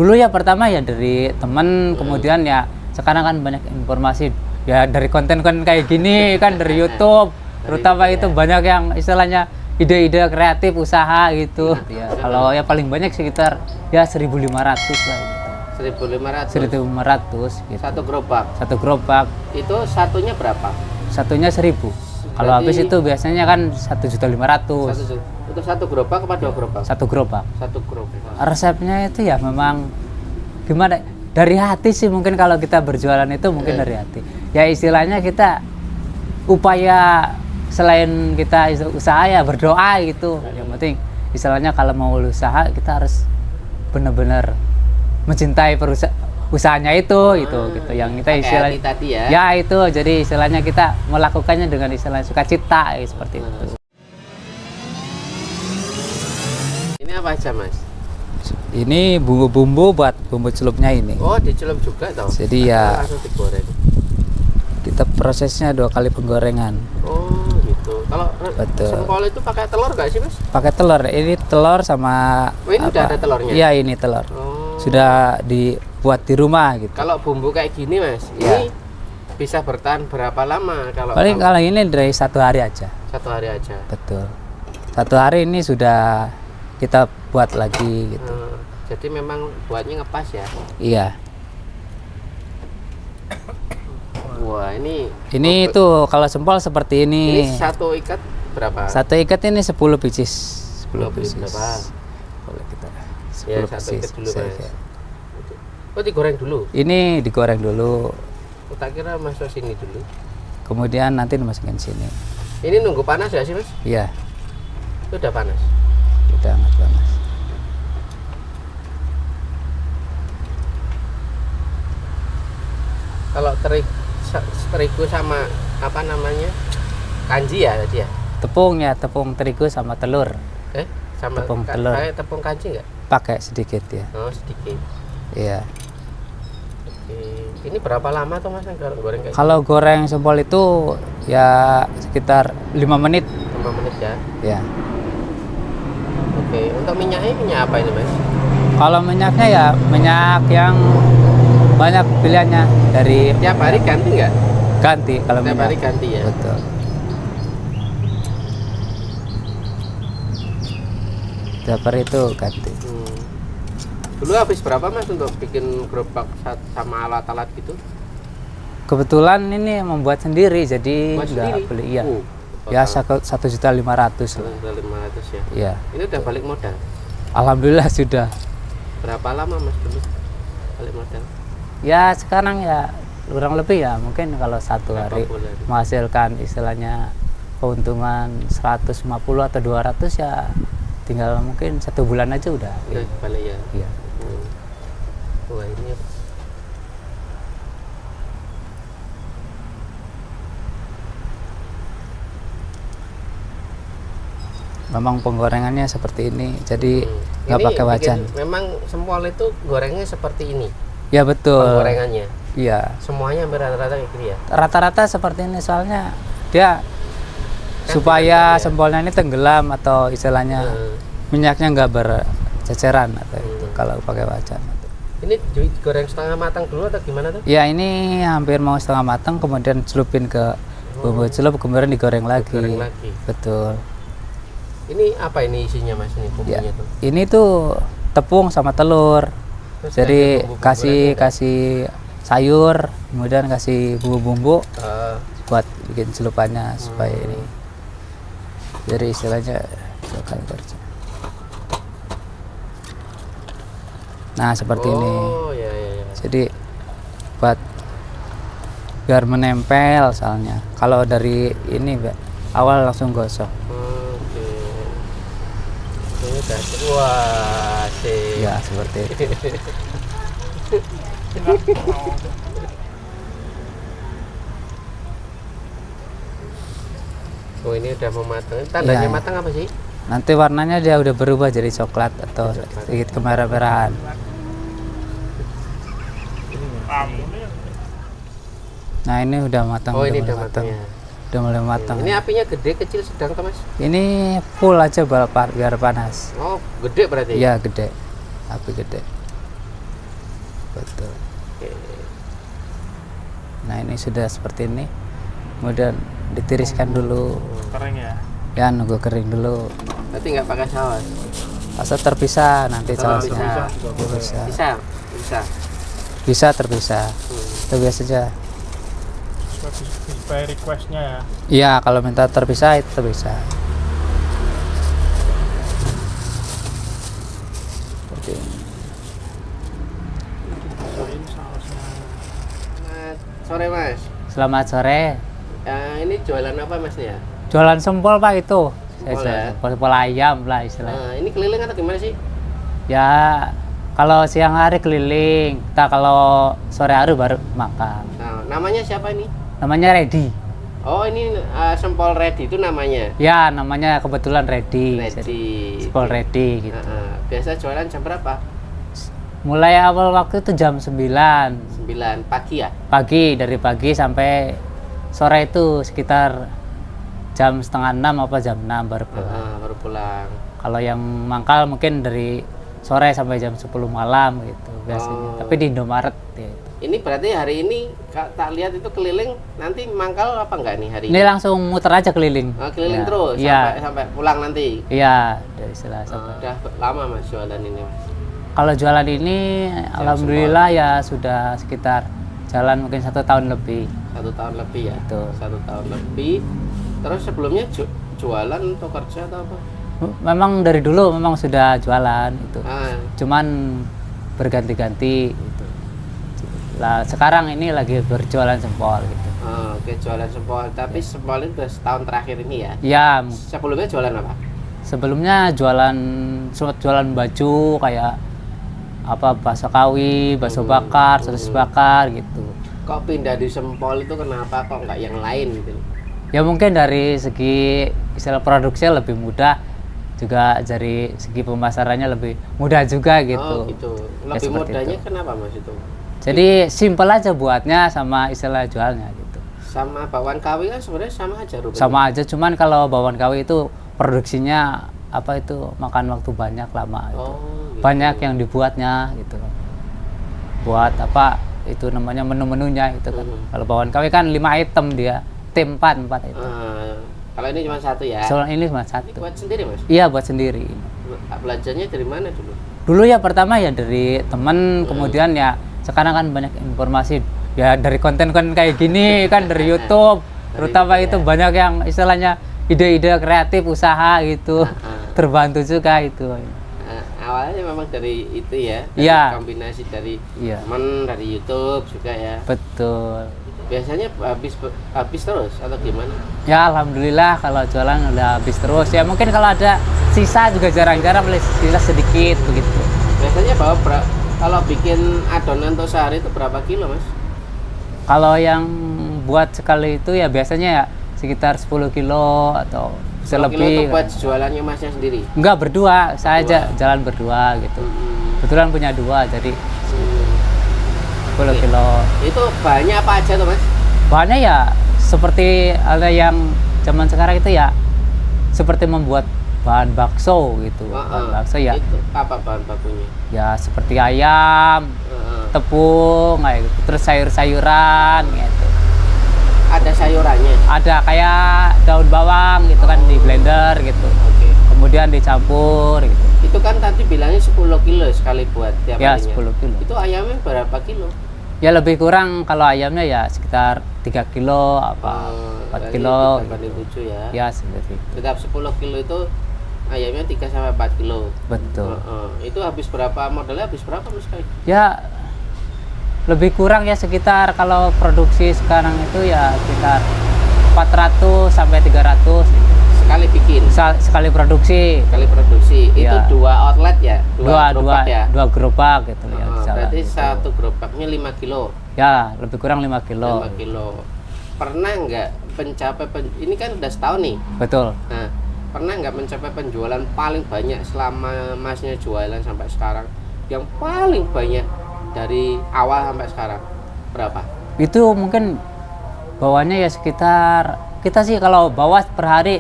Dulu ya pertama ya dari temen, kemudian ya sekarang kan banyak informasi ya dari konten-konten kayak gini kan dari YouTube, terutama itu banyak yang istilahnya ide-ide kreatif usaha gitu. Ya kalau ya paling banyak sekitar ya 1.500 lah gitu. 1.500 gitu. Satu gerobak. Itu satunya berapa? Satunya 1.000. Kalau habis itu biasanya kan 1.500.000. Itu satu gerobak apa dua gerobak? Satu gerobak. Satu gerobak. Resepnya itu ya memang gimana? Dari hati sih mungkin kalau kita berjualan itu mungkin dari hati. Ya istilahnya kita upaya selain kita usaha ya berdoa gitu. Yang penting istilahnya kalau mau usaha kita harus benar-benar mencintai usahanya itu gitu yang kita istilahnya tadi ya. Ya itu jadi istilahnya kita melakukannya dengan istilah sukacita seperti itu. Ini apa aja Mas? Ini bumbu-bumbu buat bumbu celupnya ini. Oh dicelup juga toh? Jadi ya langsung digoreng. Kita prosesnya 2 kali penggorengan. Oh gitu. Kalau sempol itu pakai telur nggak sih Mas? Pakai telur. Ini telur sama. Oh ini udah ada telurnya? Iya ini telur. Sudah dibuat di rumah gitu. Kalau bumbu kayak gini Mas, ini bisa bertahan berapa lama kalau? Paling kalau ini dari 1 hari aja. 1 hari aja. Betul. 1 hari ini sudah kita buat lagi gitu. Jadi memang buatnya ngepas ya? Iya. Wah ini itu kalau sempol seperti ini. Ini satu ikat berapa? Satu ikat ini 10 biji. 10 biji. Berapa? Boleh kita. 10 Ya, satu ikat dulu Mas. Oh digoreng dulu? Ini digoreng dulu. Oh, tak kira masuk sini dulu. Kemudian nanti dimasukin sini. Ini nunggu panas ya sih Mas? Iya. Itu udah panas? Udah sangat panas. Kalau terigu sama apa namanya kanji ya tadi ya? Tepung terigu sama telur. Sama tepung telur. Pakai tepung kanji nggak? Pakai sedikit ya. Oh sedikit. Iya. Oke. Ini berapa lama tuh Mas kalau goreng kayak? Kalau goreng sempol itu ya sekitar 5 menit. 5 menit ya? Ya. Oke. Untuk minyaknya minyak apa ini Mas? Kalau minyaknya ya minyak yang banyak pilihannya dari. Tiap hari ganti nggak? Ganti kalau tiap minyak. hari ganti ya. Betul. Tiap hari itu ganti. Dulu habis berapa Mas untuk bikin gerobak sama alat-alat gitu? Kebetulan ini membuat sendiri jadi nggak beli. Iya. Ya 1.500.000 lah. 1.500 ya. Iya. Ini udah balik modal. Alhamdulillah sudah. Berapa lama Mas dulu balik modal? Ya sekarang ya kurang lebih ya mungkin kalau 1 hari menghasilkan istilahnya keuntungan 150 atau 200 ya tinggal mungkin 1 bulan aja udah balik ya. Iya. Wah ini memang penggorengannya seperti ini jadi nggak pakai wajan. Memang sempol itu gorengnya seperti ini ya betul penggorengannya. Iya semuanya rata-rata kayak gini ya. Rata-rata seperti ini soalnya dia supaya sempolnya ini tenggelam atau istilahnya minyaknya nggak berceceran atau itu kalau pakai wajan. Ini digoreng setengah matang dulu atau gimana tuh? Ya ini hampir mau setengah matang kemudian celupin ke bumbu celup kemudian digoreng lagi. Betul. Ini apa ini isinya Mas ini bumbunya ya, tuh? Ini tuh tepung sama telur. Terus jadi kasih sayur kemudian kasih bumbu-bumbu buat bikin celupannya supaya ini. Jadi istilahnya lokal kerja. Nah seperti ini. Ya. Jadi buat biar menempel soalnya. Kalau dari ini awal langsung gosok. Oke. Ini udah wah sih. Ya seperti itu. Oh ini udah mau matang. Tandanya ya. Matang apa sih? Nanti warnanya dia udah berubah jadi coklat atau sedikit kemerah-merahan. Nah ini udah matang. Oh ini udah matang ya. Udah mulai matang. Ini apinya gede, kecil, sedang Mas? Ini full aja biar panas. Oh gede berarti? Iya gede, api gede. betul. Oke. Nah ini sudah seperti ini, kemudian ditiriskan dulu, Kering ya. ya nunggu kering dulu. Berarti nggak pakai saus? Asal terpisah nanti Oh, sausnya. bisa. Bisa. Bisa. Bisa terpisah. Itu biasa saja. Sesuai requestnya ya. Iya, kalau minta terpisah itu bisa. Seperti ini. Ini sausnya. Selamat sore Mas. Selamat sore. Ini jualan apa Mas nih ya? Jualan sempol Pak itu. Saya Sempol jual ya? sempol ayam lah istilahnya. Ini keliling atau gimana sih? Ya kalau siang hari keliling, kita kalau sore hari baru makan. Nah, namanya siapa ini? Namanya Ready. Oh ini sempol ready itu namanya. Ya namanya kebetulan Ready. Ready. Sempol Ready gitu. Biasa jualan jam berapa? Mulai awal waktu itu jam 9 9 pagi ya? pagi, dari pagi sampai sore itu sekitar jam setengah 6 apa jam 6 baru pulang. Baru pulang. Kalau yang mangkal mungkin dari sore sampai jam 10 malam gitu biasanya. Tapi di Indomaret gitu. Ini berarti hari ini tak lihat itu keliling, nanti mangkal apa enggak nih hari Ini langsung muter aja keliling. keliling Ya, terus iya. sampai pulang nanti. Iya, dari Selasa sampai. Udah lama Mas jualan ini Mas? Kalau jualan ini alhamdulillah ya sudah sekitar jalan mungkin 1 tahun lebih. 1 tahun lebih ya? Betul. 1 tahun lebih. Terus sebelumnya jualan atau kerja atau apa? Memang dari dulu memang sudah jualan itu. Ah, Cuman berganti-ganti gitu. Lah sekarang ini lagi berjualan sempol gitu. oke jualan sempol. Tapi sempol itu setahun terakhir ini ya? Ya, Sebelumnya jualan apa? sebelumnya jualan baju kayak apa bakso kawi, bakso bakar, sosis bakar gitu. Kok pindah di sempol itu kenapa? Kok nggak yang lain gitu? Ya mungkin dari segi istilah produksinya lebih mudah, juga dari segi pemasarannya lebih mudah juga gitu. Oh gitu. Ya, Lebih seperti mudahnya itu. kenapa Mas itu? Jadi simpel aja buatnya sama istilah jualnya gitu. Sama bakwan kawi kan sebenarnya sama aja rupanya. Sama aja, cuman kalau bawang kawi itu produksinya apa itu makan waktu banyak lama itu. Oh, gitu. Banyak yang dibuatnya gitu. Buat apa itu namanya menu-menunya itu kan. Kalau bawang kawi kan 5 item dia, tim 4 itu. Kalau ini cuma satu ya? Soalnya ini cuma Ini satu. buat sendiri Mas? Iya buat sendiri. Belajarnya dari mana dulu? Dulu ya pertama ya dari temen, kemudian ya sekarang kan banyak informasi ya dari konten-konten kayak gini kan dari YouTube, terutama itu banyak yang istilahnya ide-ide kreatif usaha gitu, terbantu juga itu. Awalnya memang dari itu ya? Dari Iya. kombinasi dari Iya. temen, dari YouTube juga ya? Betul. Biasanya habis terus atau gimana? Ya alhamdulillah kalau jualan udah habis terus. Ya mungkin kalau ada sisa juga jarang-jarang sisa sedikit begitu. Biasanya kalau bikin adonan untuk sehari itu berapa kilo Mas? Kalau yang buat sekali itu ya biasanya ya sekitar 10 kilo atau bisa 10 kilo itu lebih. buat jualannya Masnya sendiri? Enggak, berdua, saya aja jalan berdua gitu. Kebetulan punya 2 jadi 10 kilo. Itu bahannya apa aja tuh Mas? Bahannya ya seperti ada yang zaman sekarang itu ya seperti membuat bahan bakso gitu. Bahan bakso ya. Itu apa bahan bakunya? Ya seperti ayam, tepung kayak gitu. Terus sayur-sayuran gitu. Ada sayurannya? Ada kayak daun bawang gitu kan di blender gitu. Oke. Kemudian dicampur gitu. Itu kan tadi bilangnya 10 kilo sekali buat tiap Ya, harinya. 10 kilo. Itu ayamnya berapa kilo? Ya lebih kurang kalau ayamnya ya sekitar 3 kilo apa 4 kilo. Banding 7 ya. Ya seperti itu. Setiap 10 kilo itu ayamnya 3 sampai 4 kilo. Betul. Itu habis berapa, modalnya habis berapa Mas kali? Ya lebih kurang ya sekitar kalau produksi sekarang itu ya sekitar 400 sampai 300 Sekali bikin? sekali produksi. Sekali produksi. Itu Ya. 2 outlet ya? Dua gerobak ya? gerobak gitu ya. di sana Berarti gitu. satu gerobaknya 5 kilo. Ya lebih kurang 5 kilo. 5 kilo. Pernah nggak ini kan udah setahun nih. Betul. Nah, pernah nggak mencapai penjualan paling banyak selama Masnya jualan sampai sekarang? Yang paling banyak dari awal sampai sekarang berapa? Itu mungkin bawahnya ya sekitar, kita sih kalau bawa per hari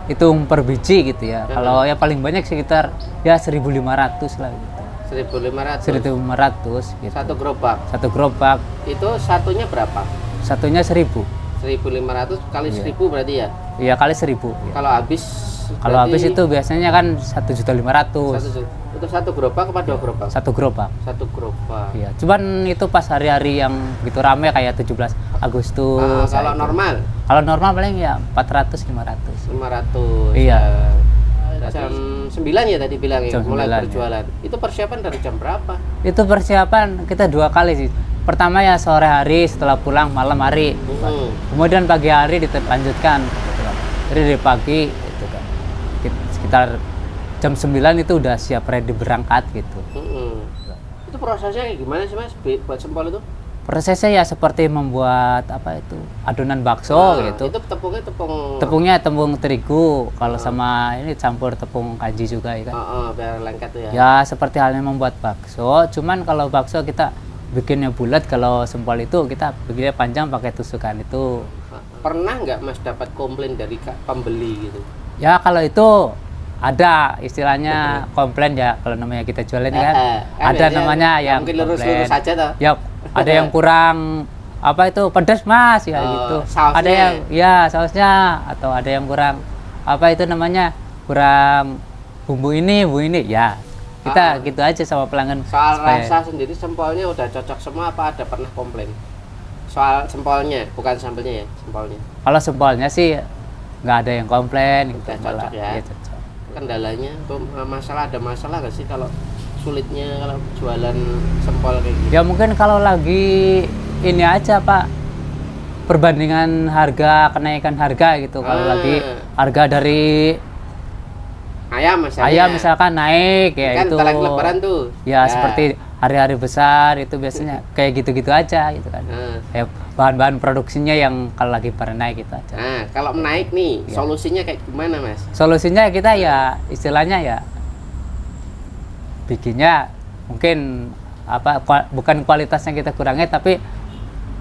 hitung per biji gitu ya. Kalau ya paling banyak sekitar ya 1.500 lah gitu. 1.500. 1.500 gitu. Satu gerobak. Satu gerobak, Itu satunya berapa? satunya 1.000. 1.500 kali Iya. 1.000 berarti ya. Iya, kali 1.000. Iya. Kalau habis Kalau habis itu biasanya kan 1.500.000. itu satu gerobak apa dua gerobak? Satu gerobak. Satu gerobak. Iya, cuman itu pas hari-hari yang begitu rame kayak 17 Agustus. Kalau kayak gitu. normal Kalau normal paling ya 400 500. 500. Iya. Jam 9 ya tadi bilang ya, Jam mulai 9, ya. berjualan. Itu persiapan dari jam berapa? Itu persiapan kita 2 kali sih. Pertama ya sore hari setelah pulang, malam hari. Kemudian pagi hari dilanjutkan. Gitu kan. Jadi dari pagi itu kan. Sekitar jam 9 itu udah siap ready berangkat gitu. Itu prosesnya kayak gimana sih Mas buat sempol itu? Prosesnya ya seperti membuat apa itu adonan bakso gitu. Itu tepungnya Tepungnya tepung terigu, kalau sama ini campur tepung kanji juga ya kan. biar lengket tuh ya. Ya seperti halnya membuat bakso, cuman kalau bakso kita bikinnya bulat, kalau sempol itu kita bikinnya panjang pakai tusukan itu. Pernah nggak Mas dapat komplain dari pembeli gitu? Ya kalau itu ada istilahnya komplain ya, kalau namanya kita jual ini kan ada biasanya namanya nggak yang mungkin lurus-lurus komplain. saja toh. Ya ada yang kurang apa itu pedas Mas ya gitu. Sausnya. Ada yang ya sausnya, atau ada yang kurang apa itu namanya kurang bumbu ini ya. Kita gitu aja sama pelanggan. Soal supaya- rasa sendiri sempolnya udah cocok semua apa ada pernah komplain? Soal sempolnya, bukan sambelnya ya, sempolnya. Kalau sempolnya sih nggak ada yang komplain gitu. Udah malah. cocok ya. Iya, cocok. Kendalanya atau ada masalah nggak sih kalau sulitnya kalau jualan sempol kayak gitu? Ya mungkin kalau lagi ini aja Pak, perbandingan harga, kenaikan harga gitu. Kalau lagi harga dari ayam misalkan naik ya kan itu. tarik lebaran tuh. Ya seperti hari-hari besar itu biasanya kayak gitu-gitu aja gitu kan. Ya bahan-bahan produksinya yang kalau lagi pada naik gitu aja. Nah, kalau naik nih, solusinya kayak gimana Mas? Solusinya kita ya istilahnya ya bikinnya mungkin apa bukan kualitasnya kita kurangi, tapi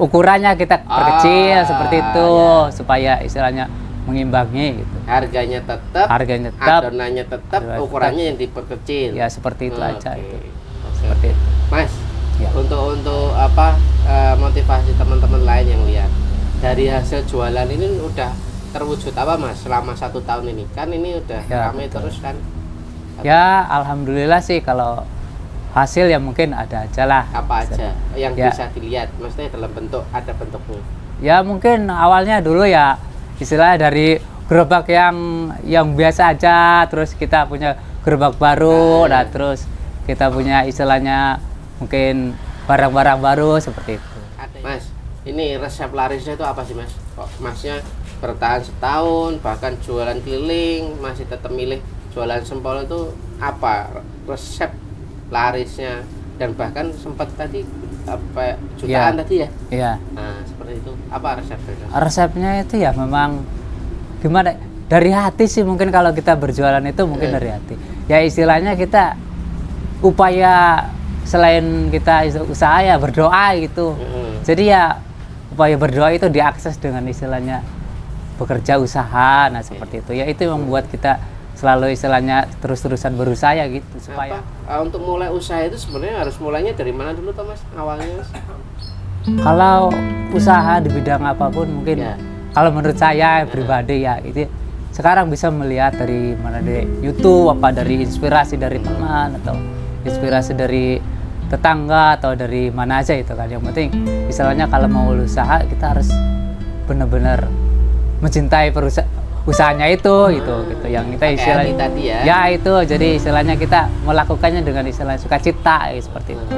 ukurannya kita perkecil seperti itu supaya istilahnya mengimbangi gitu. Harganya tetap, adonannya tetap, ukurannya yang diperkecil. Ya seperti itu aja Oke. itu. Oke. Seperti itu. Mas, Ya. untuk apa motivasi teman-teman lain yang lihat dari hasil jualan ini udah terwujud apa Mas selama 1 tahun ini? Kan ini udah Ya, ramai betul. terus kan? Ya alhamdulillah sih, kalau hasil ya mungkin ada aja lah. Apa aja yang Ya. bisa dilihat? Maksudnya dalam bentuk, ada bentuknya. Ya mungkin awalnya dulu ya istilahnya dari gerobak yang biasa aja, terus kita punya gerobak baru, nah terus kita punya istilahnya mungkin barang-barang baru seperti itu. Mas, ini resep larisnya itu apa sih Mas? Kok Masnya bertahan setahun, bahkan jualan keliling, masih tetap milih jualan sempol itu apa resep larisnya? Dan bahkan sempat tadi apa jutaan Ya. tadi ya? Iya. Nah, seperti itu. Apa resepnya? Resepnya itu ya memang gimana, dari hati sih, mungkin kalau kita berjualan itu mungkin dari hati. Ya istilahnya kita upaya selain kita usaha ya berdoa gitu. Jadi ya upaya berdoa itu diakses dengan istilahnya bekerja usaha, nah seperti itu. Ya itu yang membuat kita selalu istilahnya terus-terusan berusaha ya gitu supaya. Untuk mulai usaha itu sebenarnya harus mulainya dari mana dulu Thomas? Awalnya Mas? Kalau usaha di bidang apapun mungkin kalau menurut saya pribadi ya itu sekarang bisa melihat dari mana, dari YouTube, apa dari inspirasi dari teman atau inspirasi dari tetangga atau dari mana aja itu kan. Yang penting istilahnya kalau mau usaha kita harus benar-benar mencintai usahanya itu gitu yang kita istilahnya tadi ya. Ya itu jadi istilahnya kita melakukannya dengan istilah sukacita seperti itu.